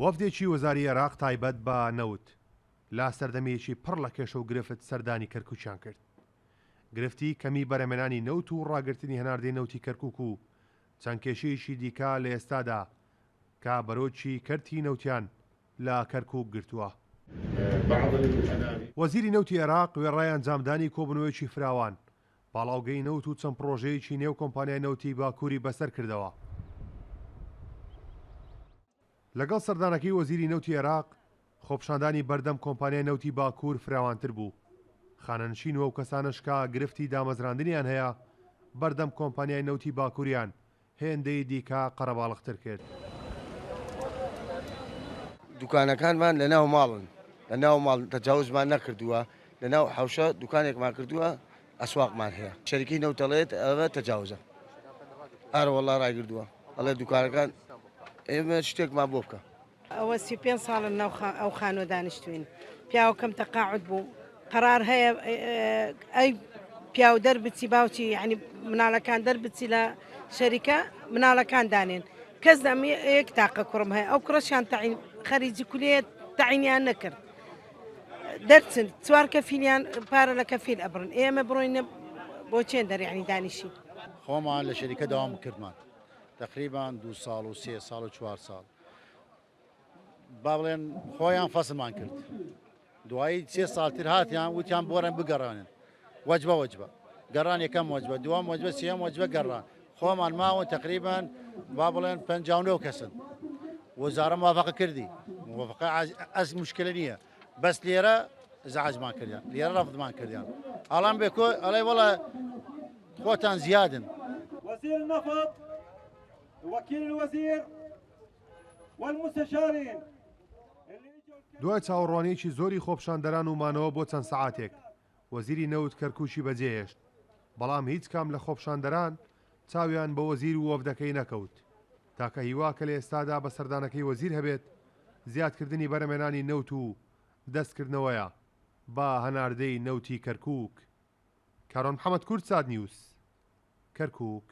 وەفدێکی وەزاری عێراق تایبەت بە نەوت لا سەردەمێکی پڕ لە کێشە و گرفت سەردانی کەرکووکیان کرد. گرفتی کەمی بەرەمێنانی نەوت و ڕاگررتنی هەناردەی نەوتی کەرکووک و چەند کێشەیەکی دیکە لە ئێستادا کا بەرۆکی کەرتی نەوتیان لە کەرکووک گرتووە. وەزیری نەوتی عێراق وێڕای ئەنجامدانی کۆبنەوەیەکی فراوان باڵاوگەی نەوت و چەند پرۆژەیەکی نێو کۆمپانیای نەوتی باکووری بەسەر کردەوە. لەگەڵ سەردانەکەی وەزیری نەوتی عێراق خۆپشاندانی بەردەم کۆمپانیای نەوتی باکوور فراوانتر بوو. خانەنشین و کەسانشکا گرفتی دامەزراندنیان هەیە بەردەم کۆمپانیای نەوتی باکووریان هێندەی دیکە قەرەباڵغتر کرد. دوکانەکانمان لەناو ماڵن، لەناو ماڵ تەجاوزمان نەکردووە، لەناو حەوشە دوکانێکمان کردووە ئەسواقمان هەیە. شەریکی نەوتەڵێت ئەوە تەجاوزە. ئارە وەڵا ڕایگردووە ئەڵێ دوکانەکان ئێمە شتێکمان بۆ بکە. ئەوە 35 ساڵن ئەو خانۆ دانیشتوین. پیاوەکەم تەقاعد بوو. قەرار هەیە ئەی پیاو دەربچی باوکی یعنی مناڵەکان دەربچی لە شەریکە مناڵەکان دانێن. کەس دەمی یەک تاقە کوڕم هەیە ئەو کوڕەشیان خەریجی کولێت تەعینیان نەکرد. دەرچن چوار کەفیلیان پارە لە کەفیل ئەبڕن. ئێمە بڕۆینە بۆ چێن دەریعنی دانیشی. خۆمان لە شەریکە داوام کردمان. تقریبان 2 ساڵ و 3 ساڵ و 4 ساڵ. با بڵێن خۆیان فەسلمان کرد. دوایی 3 ساڵتر هاتیان وتیان بۆرەن بگەڕانن. وەجبە وەجبە. گەڕان یەکەم وەجبە، دوام وەجبە، سێم وەجبە گەڕان. خۆمان ماوە تقریبان با بڵێن 59 کەسن. وەزارە موافقە کردی. موافقە ئەس مشکلە نییە. بەس لێرە زعجمان کردیان. لێرە ڕەفدمان کردیان. ئەڵام بێکۆ ئەڵێ وەڵە خۆتان زیادن. وزير النفط وكيل الوزير والمستشارين. دوای چاوەڕوانیەکی زۆری خۆپشاندەران و مانەوە بۆ چەند سەعاتێک وەزیری نەوت کەرکووکی بەجێهێشت، بەڵام هیچ کام لە خۆپشاندەران چاویان بە وەزیر و وەفدەکەی نەکەوت تاکە هیوا کە لە ئێستادا بە سەردانەکەی وەزیر هەبێت زیادکردنی بەرەمێنانی نەوت و دەستکردنەوەیە بە هەناردەی نەوتی کەرکووک. کارۆن محەممەد کورد ساد نیوس، کەرکووک.